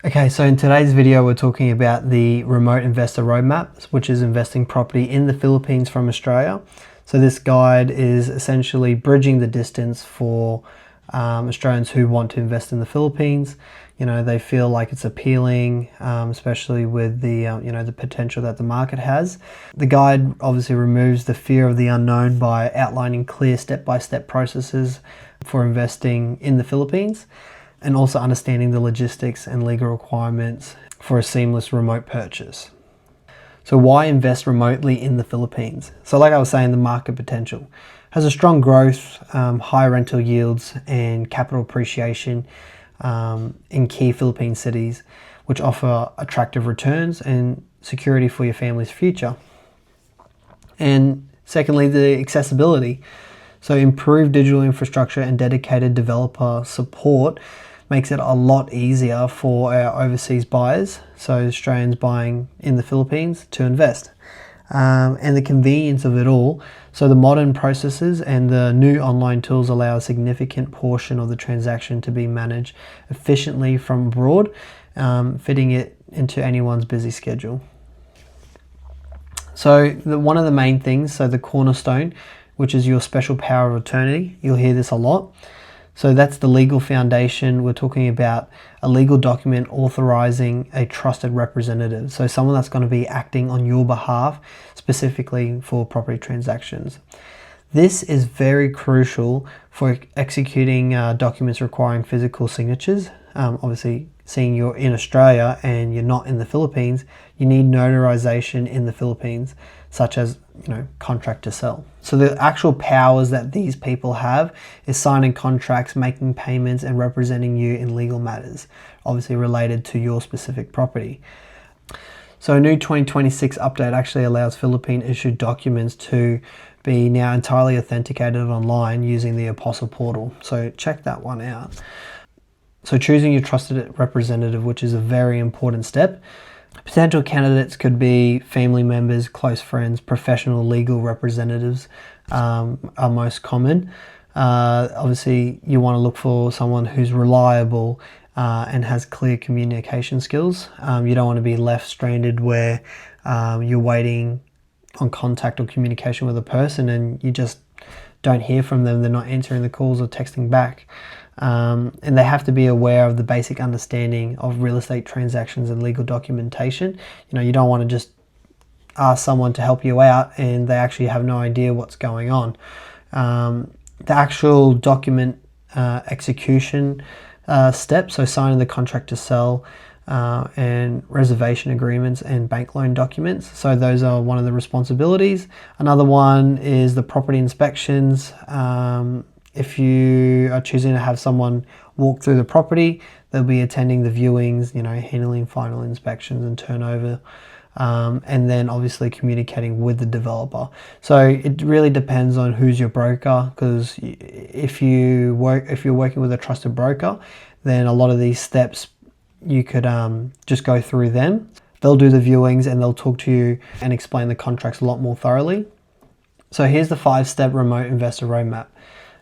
Okay, so in today's video, we're talking about the remote investor roadmap, which is investing property in the Philippines from Australia. So this guide is essentially bridging the distance for Australians who want to invest in the Philippines. You know, they feel like it's appealing, especially with the the potential that the market has. The guide obviously removes the fear of the unknown by outlining clear step-by-step processes for investing in the Philippines, and also understanding the logistics and legal requirements for a seamless remote purchase. So why invest remotely in the Philippines? So like I was saying, the market potential has a strong growth, high rental yields and capital appreciation in key Philippine cities, which offer attractive returns and security for your family's future. And secondly, the accessibility. So improved digital infrastructure and dedicated developer support makes it a lot easier for our overseas buyers, so Australians buying in the Philippines, to invest. And the convenience of it all. So the modern processes and the new online tools allow a significant portion of the transaction to be managed efficiently from abroad, fitting it into anyone's busy schedule. So one of the main things, so the cornerstone, which is your special power of attorney, you'll hear this a lot. So that's the legal foundation. We're talking about a legal document authorizing a trusted representative. So someone that's going to be acting on your behalf, specifically for property transactions. This is very crucial for executing documents requiring physical signatures. Obviously, seeing you're in Australia and you're not in the Philippines, you need notarization in the Philippines, such as, contract to sell. So the actual powers that these people have is signing contracts, making payments, and representing you in legal matters, obviously related to your specific property. So a new 2026 update actually allows Philippine issued documents to be now entirely authenticated online using the e-Apostille portal. So check that one out. So choosing your trusted representative, which is a very important step. Potential candidates could be family members, close friends, professional legal representatives are most common. Obviously, you want to look for someone who's reliable and has clear communication skills. You don't want to be left stranded where you're waiting on contact or communication with a person and you just don't hear from them. They're not answering the calls or texting back. And they have to be aware of the basic understanding of real estate transactions and legal documentation. You don't want to just ask someone to help you out and they actually have no idea what's going on. The actual document execution steps, so signing the contract to sell and reservation agreements and bank loan documents. So those are one of the responsibilities. Another one is the property inspections. If you are choosing to have someone walk through the property, they'll be attending the viewings, handling final inspections and turnover, and then obviously communicating with the developer. So it really depends on who's your broker, because if you're working with a trusted broker, then a lot of these steps you could just go through them. They'll do the viewings and they'll talk to you and explain the contracts a lot more thoroughly. So here's the 5-step remote investor roadmap.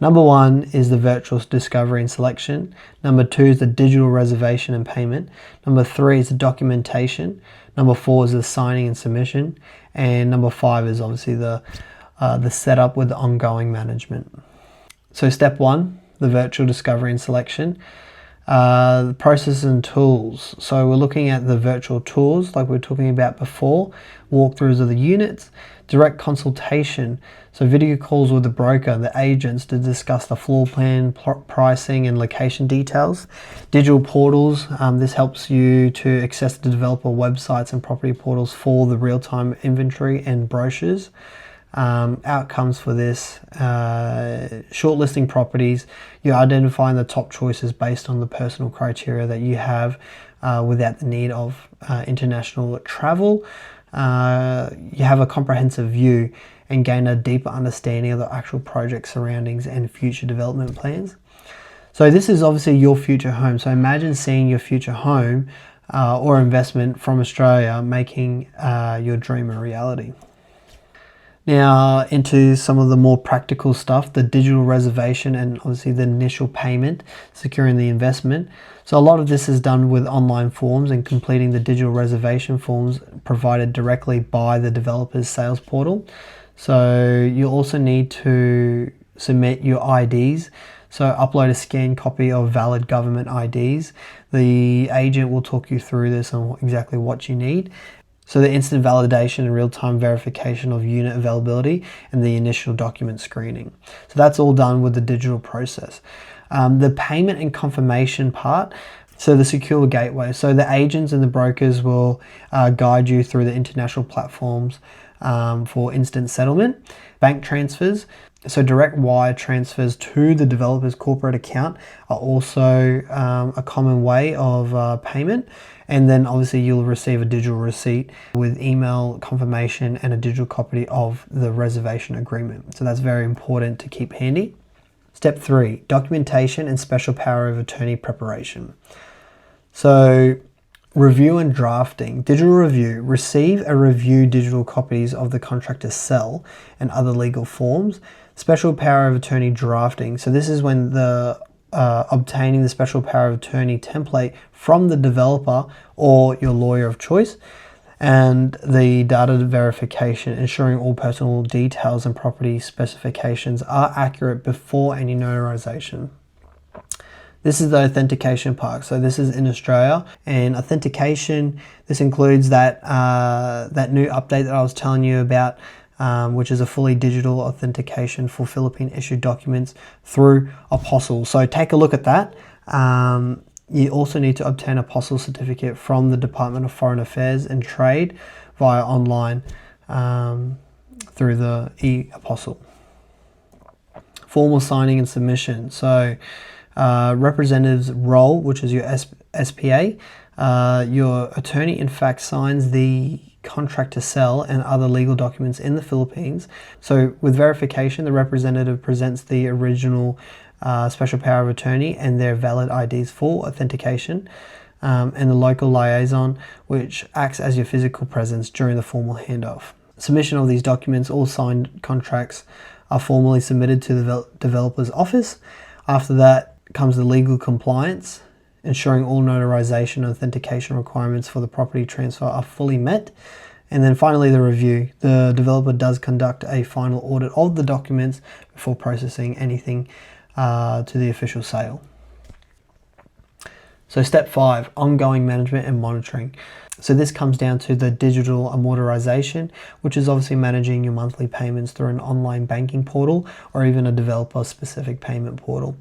Number 1 is the virtual discovery and selection. Number 2 is the digital reservation and payment. Number 3 is the documentation. Number 4 is the signing and submission. And number 5 is obviously the setup with the ongoing management. So step 1, the virtual discovery and selection. The processes and tools. So we're looking at the virtual tours like we were talking about before, walkthroughs of the units, direct consultation, so video calls with the broker, the agents, to discuss the floor plan, pricing and location details. Digital portals, this helps you to access the developer websites and property portals for the real-time inventory and brochures. Outcomes for this, shortlisting properties. You're identifying the top choices based on the personal criteria that you have without the need of international travel. You have a comprehensive view and gain a deeper understanding of the actual project surroundings and future development plans. So this is obviously your future home. So imagine seeing your future home or investment from Australia making your dream a reality. Now into some of the more practical stuff, the digital reservation and obviously the initial payment, securing the investment. So a lot of this is done with online forms and completing the digital reservation forms provided directly by the developer's sales portal. So you also need to submit your IDs. So upload a scanned copy of valid government IDs. The agent will talk you through this and exactly what you need. So the instant validation and real-time verification of unit availability and the initial document screening. So that's all done with the digital process. The payment and confirmation part, so the secure gateway. So the agents and the brokers will guide you through the international platforms for instant settlement. Bank transfers, so direct wire transfers to the developer's corporate account are also a common way of payment. And then obviously you'll receive a digital receipt with email confirmation and a digital copy of the reservation agreement. So that's very important to keep handy. Step 3, documentation and special power of attorney preparation. So review and drafting. Digital review. Receive and review digital copies of the contract to sell and other legal forms. Special power of attorney drafting. So this is when the obtaining the special power of attorney template from the developer or your lawyer of choice, and the data verification, ensuring all personal details and property specifications are accurate before any notarization. This is the authentication part. So this is in Australia, and authentication, this includes that new update that I was telling you about, which is a fully digital authentication for Philippine issued documents through e-Apostille. So take a look at that. You also need to obtain a apostille certificate from the Department of Foreign Affairs and Trade via online through the e-Apostille. Formal signing and submission. So representative's role, which is your SPA. Your attorney in fact signs the contract to sell and other legal documents in the Philippines. So with verification, the representative presents the original special power of attorney and their valid IDs for authentication, and the local liaison, which acts as your physical presence during the formal handoff. Submission of these documents, all signed contracts are formally submitted to the developer's office. After that comes the legal compliance, ensuring all notarization and authentication requirements for the property transfer are fully met. And then finally the review. The developer does conduct a final audit of the documents before processing anything to the official sale. So step 5, ongoing management and monitoring. So this comes down to the digital amortization, which is obviously managing your monthly payments through an online banking portal or even a developer specific payment portal.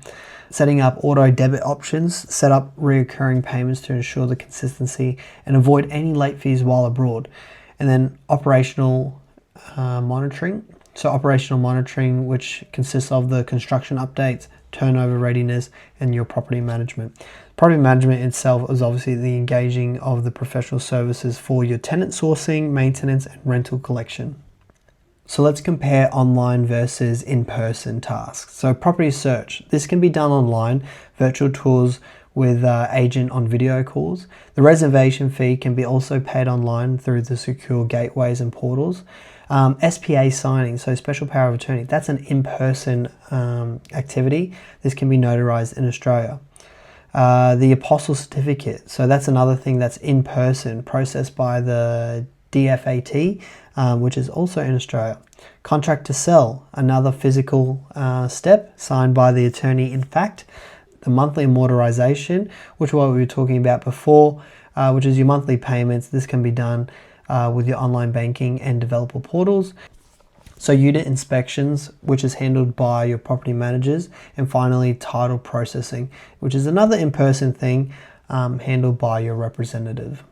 Setting up auto debit options, set up recurring payments to ensure the consistency and avoid any late fees while abroad. And then operational monitoring. So operational monitoring, which consists of the construction updates, turnover readiness, and your property management. Property management itself is obviously the engaging of the professional services for your tenant sourcing, maintenance, and rental collection. So let's compare online versus in-person tasks. So property search. This can be done online, virtual tours with agent on video calls. The reservation fee can be also paid online through the secure gateways and portals. SPA signing, so special power of attorney, that's an in-person activity. This can be notarized in Australia. The apostille certificate, so that's another thing that's in person, processed by the DFAT, which is also in Australia. Contract to sell, another physical step signed by the attorney in fact. The monthly amortization, which is what we were talking about before, which is your monthly payments. This can be done with your online banking and developer portals. So unit inspections, which is handled by your property managers. And finally, title processing, which is another in-person thing handled by your representative.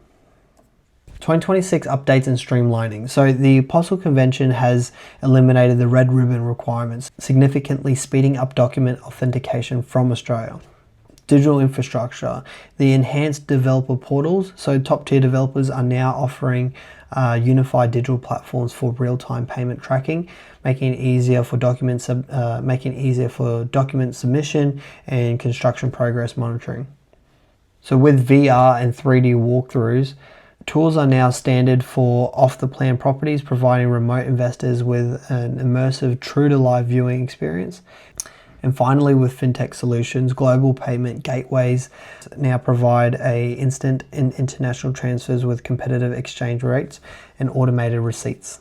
2026 updates and streamlining. So the Apostille Convention has eliminated the red ribbon requirements, significantly speeding up document authentication from Australia. Digital infrastructure, the enhanced developer portals. So top tier developers are now offering unified digital platforms for real-time payment tracking, making it easier for document submission and construction progress monitoring. So with VR and 3D walkthroughs, Tools are now standard for off-the-plan properties, providing remote investors with an immersive, true-to-life viewing experience. And finally, with fintech solutions, global payment gateways now provide instant and international transfers with competitive exchange rates and automated receipts.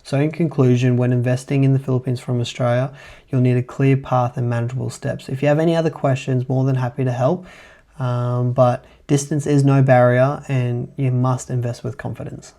So in conclusion, when investing in the Philippines from Australia, you'll need a clear path and manageable steps. If you have any other questions, more than happy to help. But distance is no barrier, and you must invest with confidence.